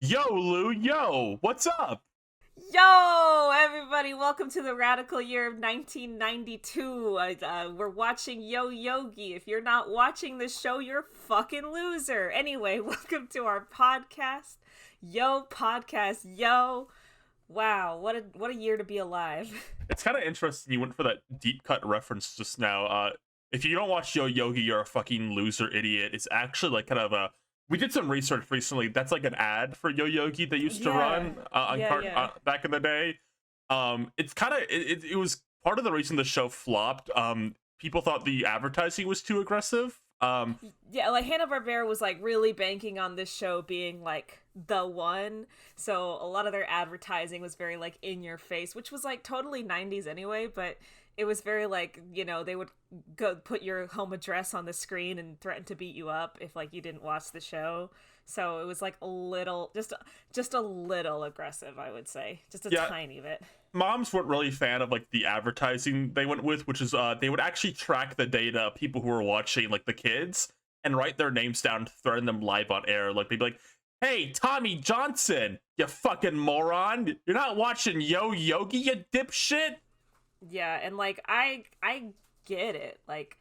Yo, Lou, yo, what's up? Yo, everybody, welcome to the radical year of 1992. We're watching Yo Yogi. If you're not watching the show, you're a fucking loser. Anyway, welcome to our podcast. Yo podcast, yo. Wow, what a year to be alive. It's kind of interesting you went for that deep cut reference just now. If you don't watch Yo Yogi, you're a fucking loser idiot. It's actually like kind of a. We did some research recently. That's like an ad for Yo Yogi they used to run Yeah. back in the day. It's kind of it was part of the reason the show flopped. People thought the advertising was too aggressive. Yeah, like Hanna-Barbera was like really banking on this show being like the one. So a lot of their advertising was very like in your face, which was like totally 90s anyway, but it was very like, they would go put your home address on the screen and threaten to beat you up if like you didn't watch the show. So it was like a little just a little aggressive, I would say. Just a tiny bit. Moms weren't really a fan of like the advertising they went with, which is they would actually track the data of people who were watching, like the kids, and write their names down to threaten them live on air. Like they'd be like, "Hey, Tommy Johnson, you fucking moron! You're not watching Yo Yogi, you dipshit." Yeah, and like I get it. Like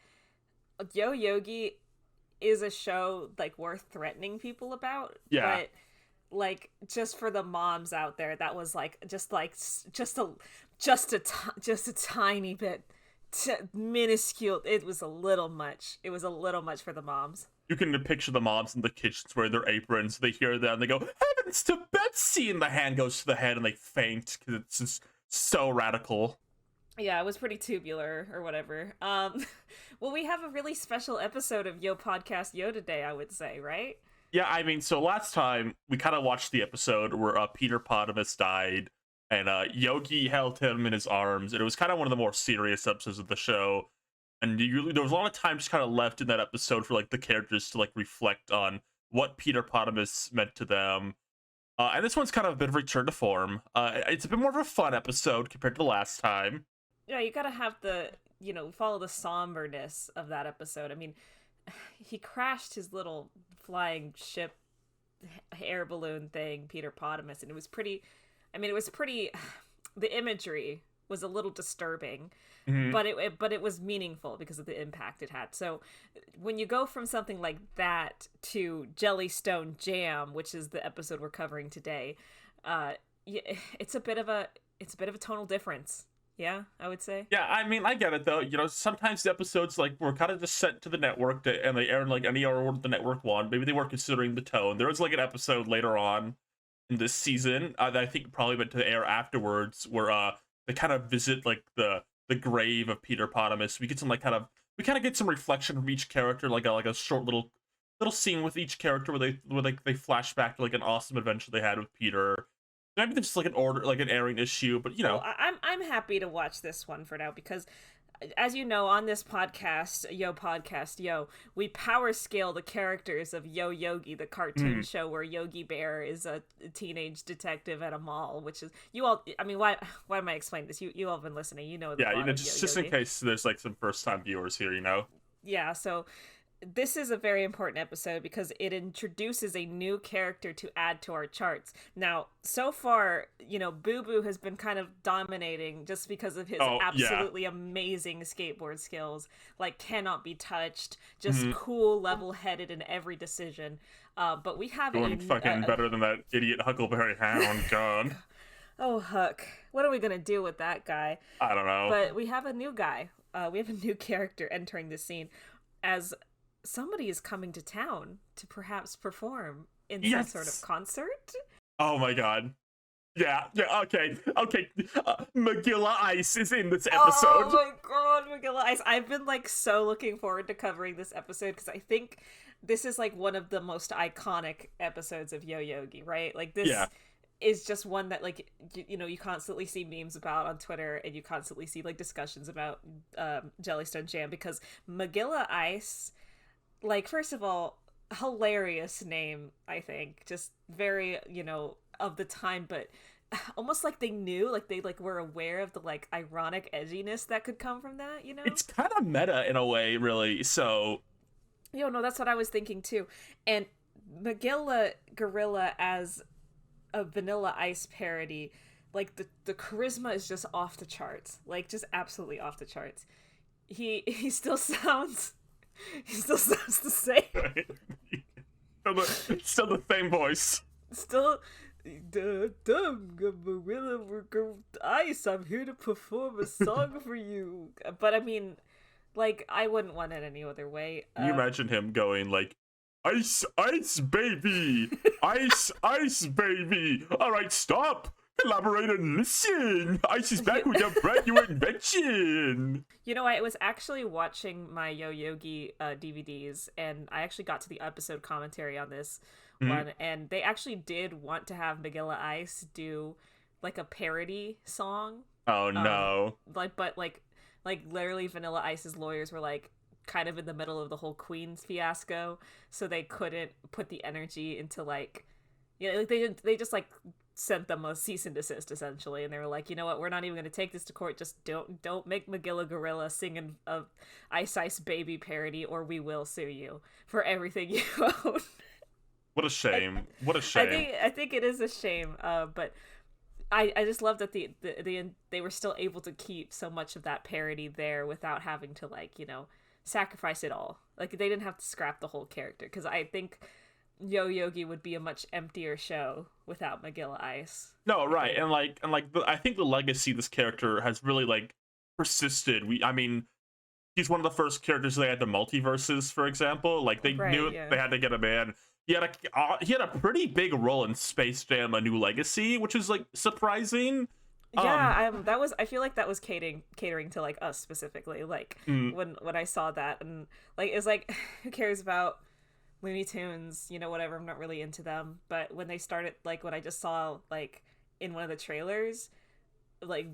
Yo Yogi is a show like worth threatening people about. Yeah. But like just for the moms out there, that was like just a tiny bit minuscule. It was a little much. It was a little much for the moms. You can picture the moms in the kitchens wearing their aprons. They hear that and they go, "Heavens to Betsy!" And the hand goes to the head and they faint because it's just so radical. Yeah, it was pretty tubular or whatever. Well, we have a really special episode of Yo Podcast Yo today, I would say, right? Yeah, I mean, so last time we kind of watched the episode where Peter Potamus died and Yogi held him in his arms, and it was kind of one of the more serious episodes of the show. And there was a lot of time just kind of left in that episode for like the characters to like reflect on what Peter Potamus meant to them. And this one's kind of a bit of return to form. It's a bit more of a fun episode compared to the last time. Yeah, you gotta have follow the somberness of that episode. I mean, he crashed his little flying ship air balloon thing, Peter Potamus, and it was pretty, the imagery was a little disturbing, but it was meaningful because of the impact it had. So when you go from something like that to Jellystone Jam, which is the episode we're covering today, it's a bit of a tonal difference. Yeah, I would say. Yeah, I mean, I get it though. Sometimes the episodes like were kind of just sent to the network and they air in like any order the network wanted. Maybe they weren't considering the tone. There was like an episode later on in this season that I think probably went to air afterwards, where they kind of visit like the grave of Peter Potamus. We get some we kind of get some reflection from each character, like a short little scene with each character where they flash back to like an awesome adventure they had with Peter. Maybe there's just like an airing issue, but Well, I'm happy to watch this one for now because, as you know, on this podcast, Yo, we power scale the characters of Yo Yogi, the cartoon show where Yogi Bear is a teenage detective at a mall, which is you all. I mean, why am I explaining this? You all have been listening. You know. Just in case there's like some first time viewers here, Yeah. So this is a very important episode because it introduces a new character to add to our charts. Now, so far, Boo Boo has been kind of dominating just because of his absolutely amazing skateboard skills. Like, cannot be touched, just cool, level-headed in every decision. But we have doing fucking better than that idiot Huckleberry Hound, God. Oh, Huck. What are we going to do with that guy? I don't know. But we have a new guy. We have a new character entering the scene as somebody is coming to town to perhaps perform in some sort of concert. Oh my god. Yeah, okay. Magilla Ice is in this episode. Oh my god, Magilla Ice. I've been like so looking forward to covering this episode because I think this is like one of the most iconic episodes of Yo Yogi, right? Like this is just one that like you constantly see memes about on Twitter and you constantly see like discussions about Jellystone Jam because Magilla Ice, like, first of all, hilarious name, I think. Just very, of the time, but almost like they knew, like they like were aware of the like ironic edginess that could come from that, It's kind of meta in a way, really. So, no, that's what I was thinking too. And Magilla Gorilla as a Vanilla Ice parody, like the charisma is just off the charts, like just absolutely off the charts. He still sounds the same. Still the same voice. Still, dumb Gorilla Ice. I'm here to perform a song for you. But I mean, like, I wouldn't want it any other way. You imagine him going like, "Ice, ice, baby, ice, ice, baby. All right, stop. Collaborate and listen. Ice is back with a brand new invention." You know, I was actually watching my Yogi DVDs, and I actually got to the episode commentary on this one, and they actually did want to have Magilla Ice do like a parody song. Oh no! But literally, Vanilla Ice's lawyers were like kind of in the middle of the whole Queen's fiasco, so they couldn't put the energy into like, like they just like sent them a cease and desist essentially, and they were like, you know what, we're not even going to take this to court. Just don't make Magilla Gorilla singing a Ice Ice Baby parody, or we will sue you for everything you own. What a shame! What a shame! I think it is a shame. But I just love that they were still able to keep so much of that parody there without having to like, sacrifice it all. Like they didn't have to scrap the whole character, because I think Yogi would be a much emptier show without Magilla Ice. No, right, and I think the legacy of this character has really like persisted. I mean, he's one of the first characters they had to multiverses, for example. Like they knew they had to get him in. He had a pretty big role in Space Jam: A New Legacy, which is like surprising. Yeah, I feel like that was catering to like us specifically. Like when I saw that, and like it's like, who cares about Looney Tunes, whatever, I'm not really into them. But when they started, like when I just saw like in one of the trailers, like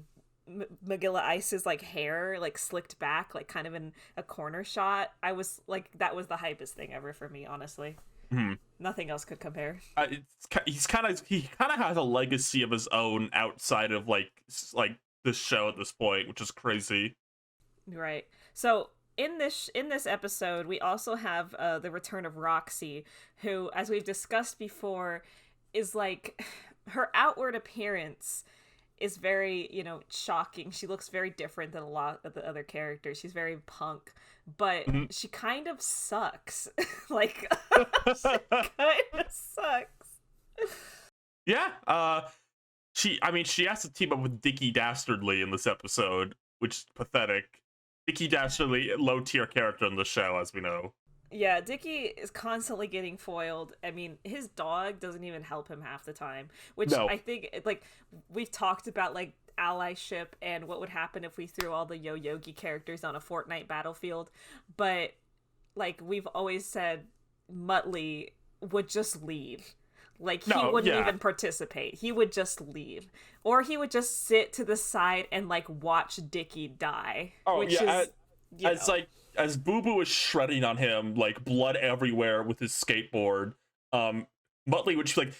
Magilla Ice's like hair like slicked back, like kind of in a corner shot, I was like, that was the hypest thing ever for me, honestly. Nothing else could compare. He kind of has a legacy of his own outside of like this show at this point, which is crazy. Right. So in this episode, we also have the return of Roxy, who, as we've discussed before, is like, her outward appearance is very, shocking. She looks very different than a lot of the other characters. She's very punk, but she kind of sucks. Like, she kind of sucks. Yeah. She has to team up with Dickie Dastardly in this episode, which is pathetic. Dickie Dastardly, low tier character in the show, as we know. Yeah, Dickie is constantly getting foiled. I mean, his dog doesn't even help him half the time, which I think, like, we've talked about, like, allyship and what would happen if we threw all the Yogi characters on a Fortnite battlefield. But, like, we've always said Muttley would just leave. Like, he wouldn't even participate. He would just leave. Or he would just sit to the side and, like, watch Dickie die. Oh, yeah. It's like, as Boo Boo is shredding on him, like blood everywhere with his skateboard, Muttley would just like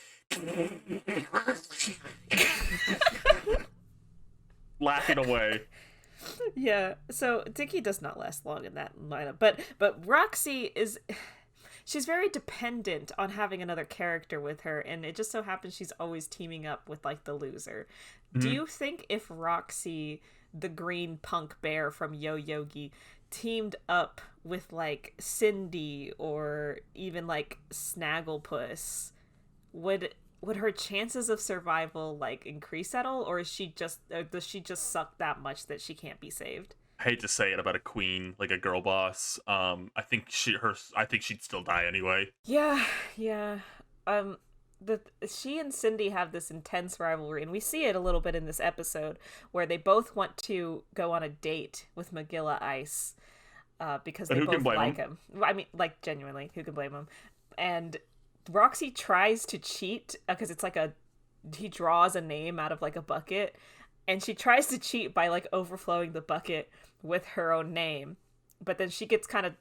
laughing away. Yeah, so Dickie does not last long in that lineup, but Roxy she's very dependent on having another character with her, and it just so happens she's always teaming up with like the loser. Do you think if Roxy, the green punk bear from Yogi, teamed up with like Cindy or even like Snagglepuss, would her chances of survival like increase at all, or does she just suck that much that she can't be saved? I hate to say it about a queen, like a girl boss. I think she'd still die anyway. Yeah. She and Cindy have this intense rivalry, and we see it a little bit in this episode where they both want to go on a date with Magilla Ice because they both like him. I mean, like, genuinely, who can blame him? And Roxy tries to cheat because it's like he draws a name out of like a bucket, and she tries to cheat by like overflowing the bucket with her own name, but then she gets kind of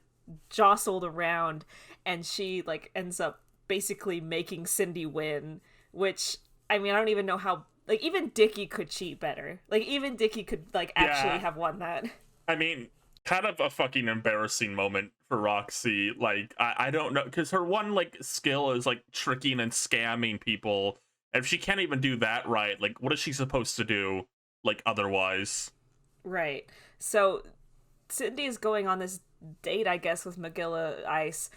jostled around, and she like ends up basically making Cindy win, which, I mean, I don't even know how, like, even Dickie could cheat better. Like, even Dickie could, like, actually have won that. I mean, kind of a fucking embarrassing moment for Roxy. Like, I don't know, because her one, like, skill is, like, tricking and scamming people, And if she can't even do that right, like, what is she supposed to do, like, otherwise? Right. So Cindy is going on this date, I guess, with Magilla Ice,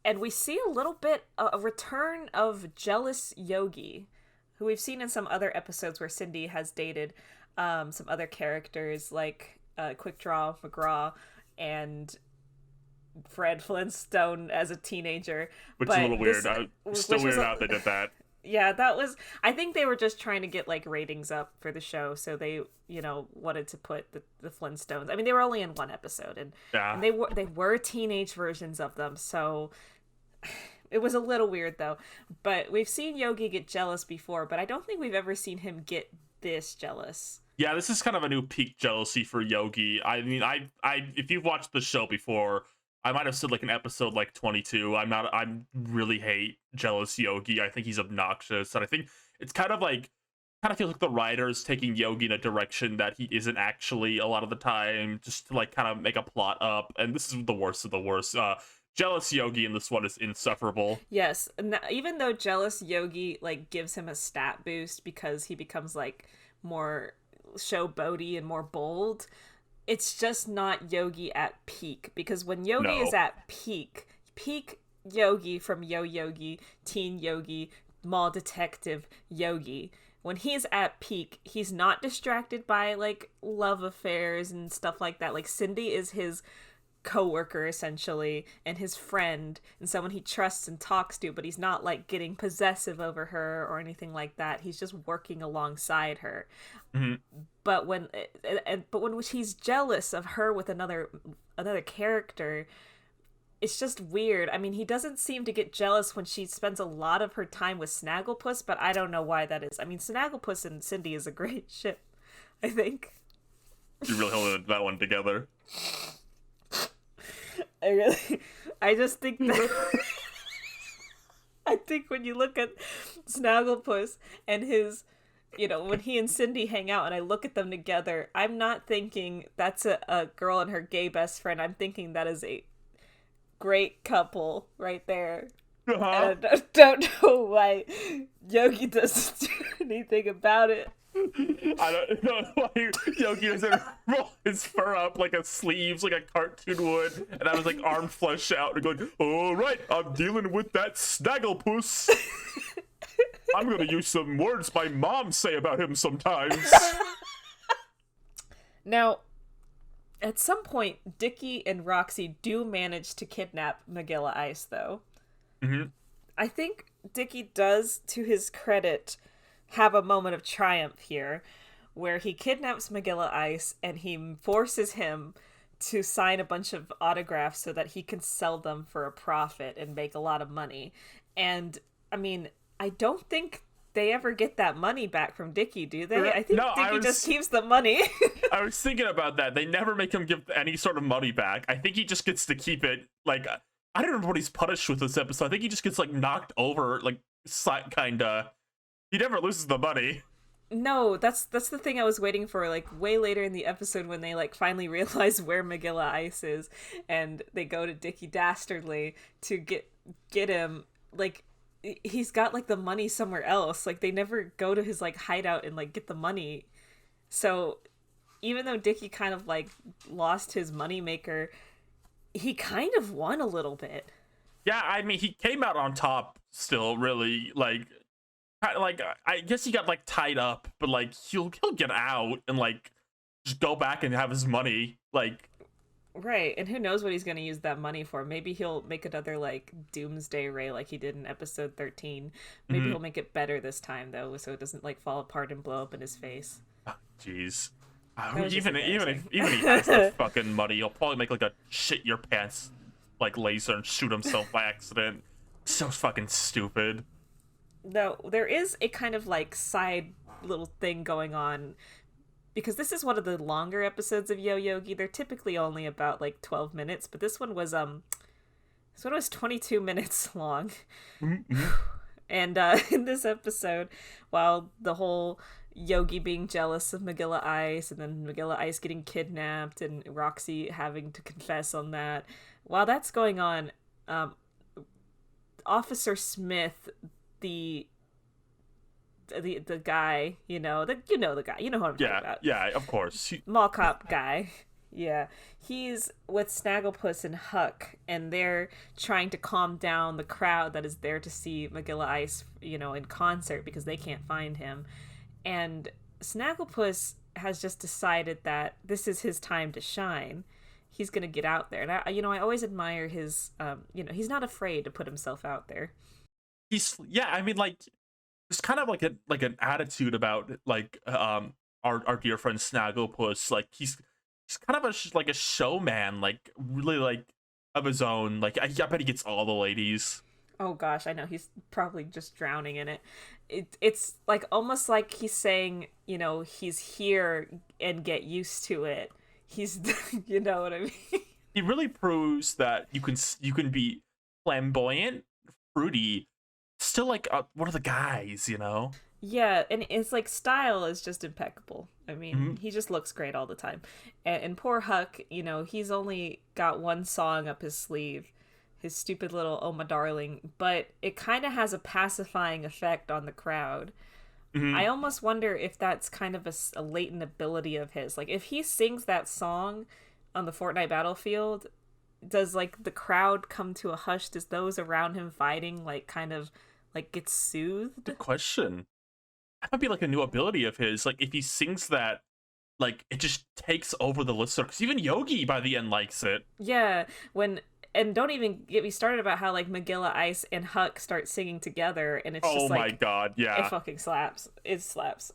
and we see a little bit a return of jealous Yogi, who we've seen in some other episodes where Cindy has dated some other characters like Quick Draw McGraw and Fred Flintstone as a teenager. Which is a But little weird. I'm still weirded out they did that. Yeah, that was, I think they were just trying to get like ratings up for the show, so they, wanted to put the Flintstones. I mean, they were only in one episode, and they were teenage versions of them, so it was a little weird though. But we've seen Yogi get jealous before, but I don't think we've ever seen him get this jealous. Yeah, this is kind of a new peak jealousy for Yogi. I mean, I if you've watched the show before, I might have said like an episode like 22. I really hate jealous Yogi. I think he's obnoxious, and I think it's kind of feels like the writers taking Yogi in a direction that he isn't actually a lot of the time, just to like kind of make a plot up. And this is the worst of the worst. Jealous Yogi in this one is insufferable. Yes, and even though jealous Yogi like gives him a stat boost because he becomes like more showboaty and more bold, it's just not Yogi at peak, because when Yogi is at peak Yogi from Yo Yogi, Teen Yogi, Mall Detective Yogi, when he's at peak, he's not distracted by like love affairs and stuff like that. Like Cindy is his coworker essentially and his friend and someone he trusts and talks to, but he's not like getting possessive over her or anything like that. He's just working alongside her. Mm-hmm. But when he's jealous of her with another character, it's just weird. I mean, he doesn't seem to get jealous when she spends a lot of her time with Snagglepuss, but I don't know why that is. I mean, Snagglepuss and Cindy is a great ship, I think. You really held that one together. I just think that I think when you look at Snagglepuss and his, when he and Cindy hang out and I look at them together, I'm not thinking that's a girl and her gay best friend. I'm thinking that is a great couple right there. Uh-huh. And I don't know why Yogi doesn't do anything about it. I don't know why Yogi doesn't roll his fur up like a sleeves, like a cartoon would, and I was like arm flesh out and going, all right, I'm dealing with that Snagglepuss. I'm gonna use some words my mom say about him sometimes. Now, at some point, Dickie and Roxy do manage to kidnap Magilla Ice, though. Mm-hmm. I think Dickie does, to his credit, have a moment of triumph here, where he kidnaps Magilla Ice and he forces him to sign a bunch of autographs so that he can sell them for a profit and make a lot of money. And, I mean, I don't think they ever get that money back from Dickie, do they? I think Dickie just keeps the money. I was thinking about that. They never make him give any sort of money back. I think he just gets to keep it. Like, I don't remember what he's punished with this episode. I think he just gets, like, knocked over, like, kinda. He never loses the money. No, that's the thing I was waiting for, like, way later in the episode when they, like, finally realize where Magilla Ice is, and they go to Dickie Dastardly to get him. Like, he's got, like, the money somewhere else. Like, they never go to his, like, hideout and, like, get the money. So, even though Dickie kind of, like, lost his moneymaker, he kind of won a little bit. Yeah, I mean, he came out on top still, really, like I guess he got like tied up, but like he'll get out and like just go back and have his money, like. Right, and who knows what he's gonna use that money for? Maybe he'll make another like Doomsday Ray like he did in episode 13. Maybe he'll make it better this time though, so it doesn't like fall apart and blow up in his face. Jeez. Even if he has the fucking money, he'll probably make like a shit your pants like laser and shoot himself by accident. So fucking stupid. No, there is a kind of like side little thing going on, because this is one of the longer episodes of Yo Yogi. They're typically only about like 12 minutes, but this one was 22 minutes long. Mm-hmm. And in this episode, while the whole Yogi being jealous of Magilla Ice and then Magilla Ice getting kidnapped and Roxy having to confess on that, while that's going on, Officer Smith, the the guy, the guy, you know who I'm talking about. Yeah, of course. Mall cop guy. Yeah, he's with Snagglepuss and Huck, and they're trying to calm down the crowd that is there to see Magilla Ice, in concert because they can't find him. And Snagglepuss has just decided that this is his time to shine. He's gonna get out there, and I always admire his, he's not afraid to put himself out there. I mean, like, it's kind of like an attitude about like our dear friend Snagglepuss. Like he's kind of like a showman, like really like of his own. Like I bet he gets all the ladies. Oh gosh, I know he's probably just drowning in it. It's like almost like he's saying, he's here and get used to it. He's, you know what I mean? He really proves that you can be flamboyant, fruity, still like one of the guys, Yeah, and it's like style is just impeccable. I mean, he just looks great all the time. And poor Huck, he's only got one song up his sleeve, his stupid little "Oh My Darling," but it kind of has a pacifying effect on the crowd. I almost wonder if that's kind of a latent ability of his. Like, if he sings that song on the Fortnite battlefield, does, like, the crowd come to a hush? Does those around him fighting, like, kind of, like, get soothed? Good question. That might be, like, a new ability of his. Like, if he sings that, like, it just takes over the listener. Because even Yogi, by the end, likes it. Yeah, and don't even get me started about how, like, Magilla Ice and Huck start singing together, and it's just like... Oh my god, yeah. It fucking slaps. It slaps.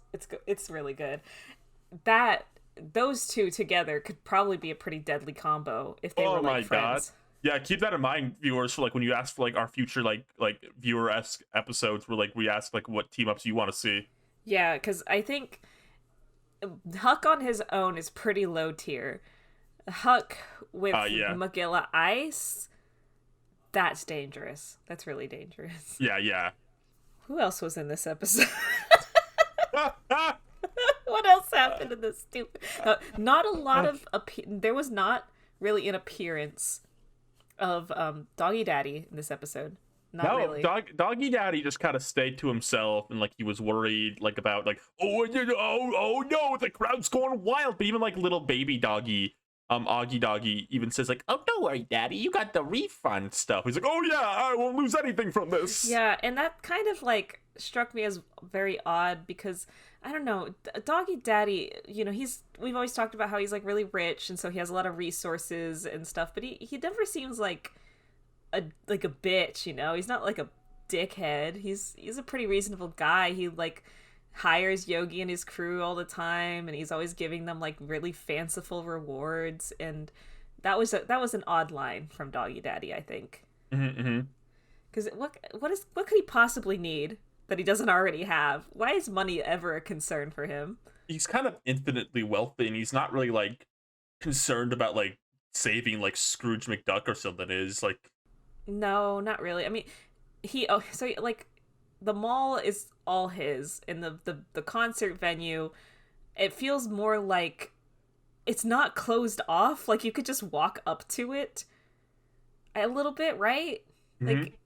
It's really good. Those two together could probably be a pretty deadly combo if they were, like, friends. God. Yeah, keep that in mind, viewers, for, like, when you ask for, like, our future, like viewer-esque episodes where, like, we ask, like, what team-ups you want to see. Yeah, because I think Huck on his own is pretty low tier. Huck with Magilla Ice, that's dangerous. That's really dangerous. Yeah. Who else was in this episode? What else happened in this stupid... not a lot of... There was not really an appearance of Doggy Daddy in this episode. Not really. Doggy Daddy just kind of stayed to himself, and like he was worried, like about like oh no, the crowd's going wild. But even like little baby doggy, Augie Doggy even says like, oh, don't worry, Daddy, you got the refund stuff. He's like, oh yeah, I won't lose anything from this. Yeah, and that kind of like struck me as very odd because I don't know, Doggy Daddy, we've always talked about how he's like really rich and so he has a lot of resources and stuff, but he never seems like a bitch, he's not like a dickhead. He's a pretty reasonable guy. He like hires Yogi and his crew all the time, and he's always giving them like really fanciful rewards, and that was an odd line from Doggy Daddy, I think. Because what could he possibly need that he doesn't already have? Why is money ever a concern for him? He's kind of infinitely wealthy, and he's not really like concerned about like saving like Scrooge McDuck or something. Is like, no, not really. I mean, so like the mall is all his, and the concert venue, it feels more like it's not closed off. Like you could just walk up to it a little bit, right? Like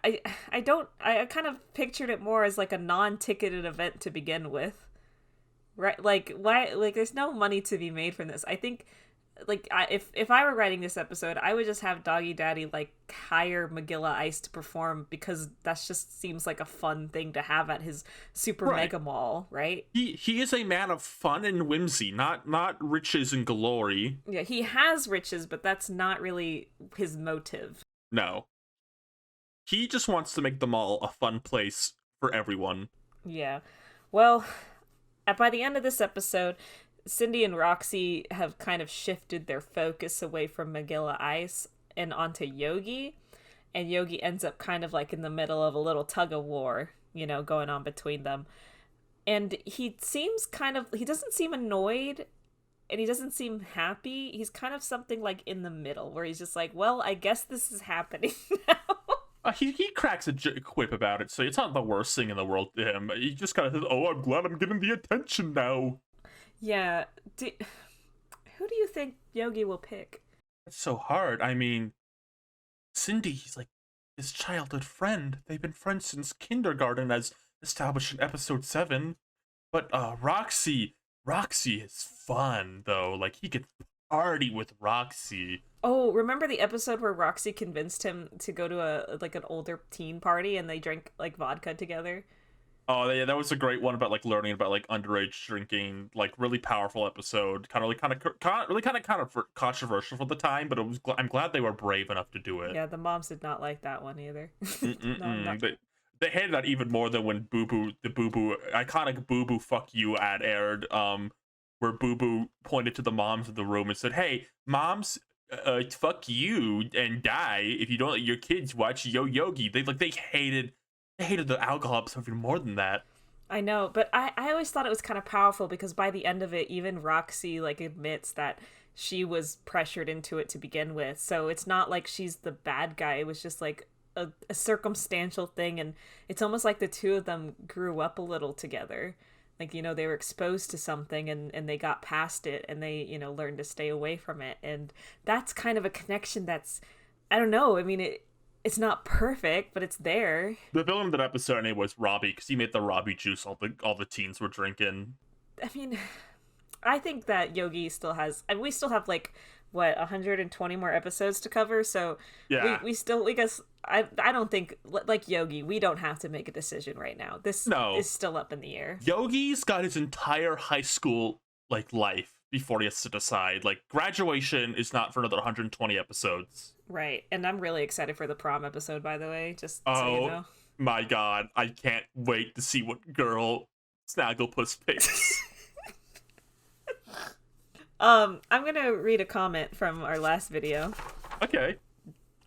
I kind of pictured it more as like a non-ticketed event to begin with, right? Like why? Like there's no money to be made from this. I think. Like, if I were writing this episode, I would just have Doggy Daddy, like, hire Magilla Ice to perform because that just seems like a fun thing to have at his super mega mall, right? He is a man of fun and whimsy, not riches and glory. Yeah, he has riches, but that's not really his motive. No. He just wants to make the mall a fun place for everyone. Yeah. Well, by the end of this episode... Cindy and Roxy have kind of shifted their focus away from Magilla Ice and onto Yogi. And Yogi ends up kind of like in the middle of a little tug of war, going on between them. And he seems he doesn't seem annoyed and he doesn't seem happy. He's kind of something like in the middle where he's just like, well, I guess this is happening now. He cracks a quip about it, so it's not the worst thing in the world to him. He just kind of says, oh, I'm glad I'm getting the attention now. Yeah. Who do you think Yogi will pick? It's so hard. I mean, Cindy, he's like his childhood friend. They've been friends since kindergarten as established in episode 7. But Roxy is fun though. Like he could party with Roxy. Oh, remember the episode where Roxy convinced him to go to an older teen party and they drank like vodka together? Oh yeah, that was a great one about like learning about like underage drinking. Like really powerful episode. Kind of controversial for the time, but it was. I'm glad they were brave enough to do it. Yeah, the moms did not like that one either. No. They hated that even more than when the iconic Boo Boo fuck you ad aired. Where Boo Boo pointed to the moms in the room and said, "Hey, moms, fuck you and die if you don't let your kids watch Yogi." They hated the alcohol episode even more than that. I know, but I always thought it was kind of powerful because by the end of it, even Roxy like admits that she was pressured into it to begin with. So it's not like she's the bad guy. It was just like a circumstantial thing, and it's almost like the two of them grew up a little together. Like, you know, they were exposed to something and they got past it and they, you know, learned to stay away from it. And that's kind of a connection that's, I don't know. I mean, it's not perfect, but it's there. The villain of that episode anyway was Robbie, because he made the Robbie juice all the teens were drinking. I mean, I think that Yogi still has, and we still have like, what, 120 more episodes to cover, so yeah, we guess I don't think, like Yogi, we don't have to make a decision right now. This is still up in the air. Yogi's got his entire high school like life before he has to decide. Like graduation is not for another 120 episodes. Right, and I'm really excited for the prom episode, by the way, just so you know. My god, I can't wait to see what girl Snagglepuss picks. I'm gonna read a comment from our last video. Okay.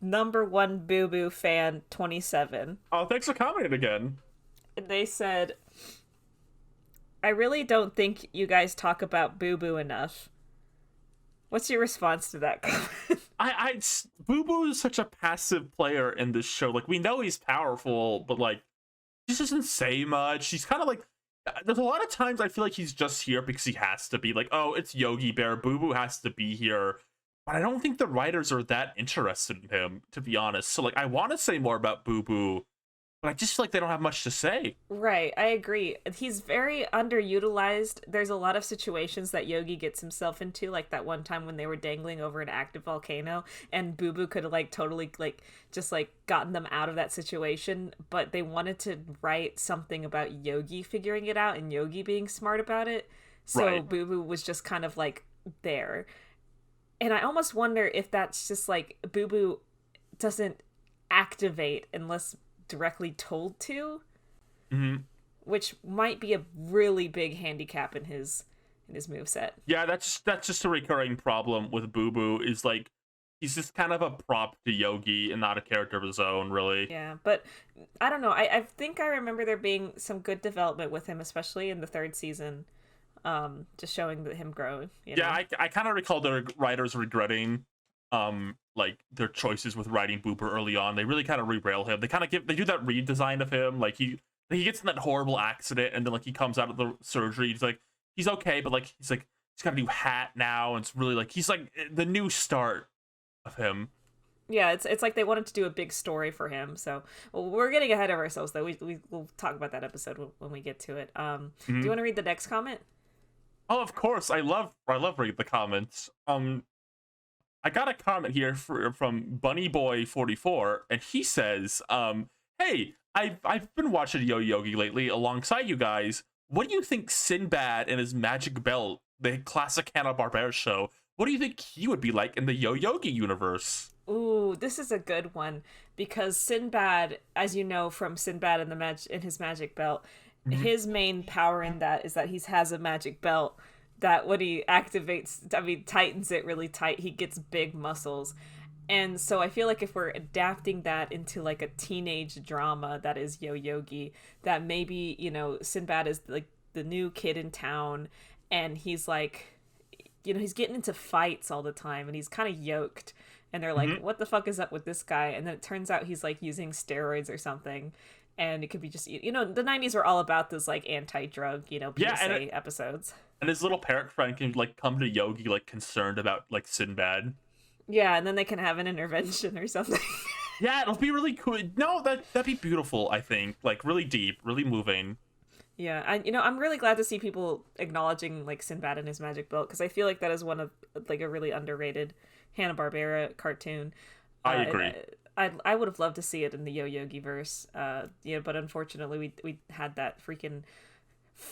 Number 1 Boo Boo fan 27. Oh, thanks for commenting again. They said, "I really don't think you guys talk about Boo Boo enough." What's your response to that comment? Boo Boo is such a passive player in this show. Like, we know he's powerful, but like, he just doesn't say much. He's kind of like, there's a lot of times I feel like he's just here because he has to be. Like, oh, it's Yogi Bear. Boo Boo has to be here. But I don't think the writers are that interested in him, to be honest. So, like, I want to say more about Boo Boo, but I just feel like they don't have much to say. Right, I agree. He's very underutilized. There's a lot of situations that Yogi gets himself into, like that one time when they were dangling over an active volcano, and Boo Boo could have, like, totally, like, just, like, gotten them out of that situation, but they wanted to write something about Yogi figuring it out and Yogi being smart about it, so right. Boo Boo was just kind of, like, there. And I almost wonder if that's just, like, Boo Boo doesn't activate unless directly told to, which might be a really big handicap in his moveset. Yeah, that's just a recurring problem with Boo Boo, is like he's just kind of a prop to Yogi and not a character of his own, really. Yeah, but I don't know. I think I remember there being some good development with him, especially in the 3rd season, just showing him grow. Yeah, I kind of recall the writers regretting like their choices with writing Boo Boo early on. They really kind of re-rail him. They do that redesign of him. Like he gets in that horrible accident, and then like he comes out of the surgery. He's okay, but like he's got a new hat now, and it's really like he's like the new start of him. Yeah, it's like they wanted to do a big story for him. So we're getting ahead of ourselves, though. We'll talk about that episode when we get to it. Do you want to read the next comment? Oh, of course. I love reading the comments. I got a comment here from BunnyBoy44, and he says, "Hey, I've been watching Yogi lately alongside you guys. What do you think Sinbad and his magic belt, the classic Hanna-Barbera show, what do you think he would be like in the Yogi universe?" Ooh, this is a good one, because Sinbad, as you know from Sinbad and his magic belt, his main power in that is that he has a magic belt that when he tightens it really tight, he gets big muscles. And so I feel like if we're adapting that into like a teenage drama that is Yogi, that maybe, you know, Sinbad is like the new kid in town, and he's like, you know, he's getting into fights all the time, and he's kind of yoked, and they're like, what the fuck is up with this guy? And then it turns out he's like using steroids or something. And it could be just, you know, the 90s were all about those like anti-drug, you know, PSA episodes. And his little parrot friend can like come to Yogi like concerned about like Sinbad. Yeah, and then they can have an intervention or something. Yeah, it'll be really cool. No, that'd be beautiful, I think. Like, really deep, really moving. Yeah, and I'm really glad to see people acknowledging like Sinbad and his magic belt, because I feel like that is one of like a really underrated Hanna-Barbera cartoon. I agree. I would have loved to see it in the Yo-Yogi verse. But unfortunately we had that freaking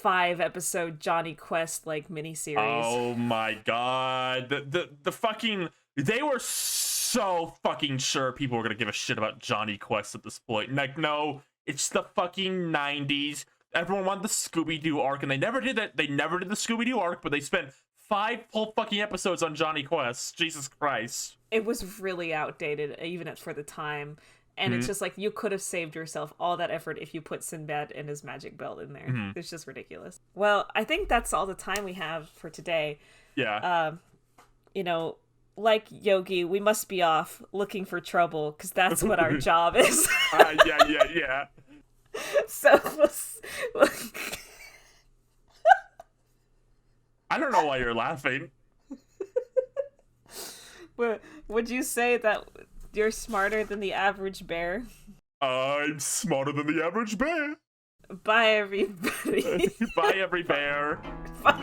5-episode Johnny Quest like miniseries. Oh my god. The fucking, they were so fucking sure people were gonna give a shit about Johnny Quest at this point. Like, no, it's the fucking 90s. Everyone wanted the Scooby-Doo arc, and they never did that. They never did the Scooby-Doo arc, but they spent 5 whole fucking episodes on Johnny Quest. Jesus Christ. It was really outdated, even for the time. And it's just like, you could have saved yourself all that effort if you put Sinbad and his magic belt in there. It's just ridiculous. Well, I think that's all the time we have for today. Yeah. Like Yogi, we must be off looking for trouble, because that's what our job is. Yeah. So, I don't know why you're laughing. would you say that you're smarter than the average bear? I'm smarter than the average bear. Bye, everybody. Bye, every bear. Bye.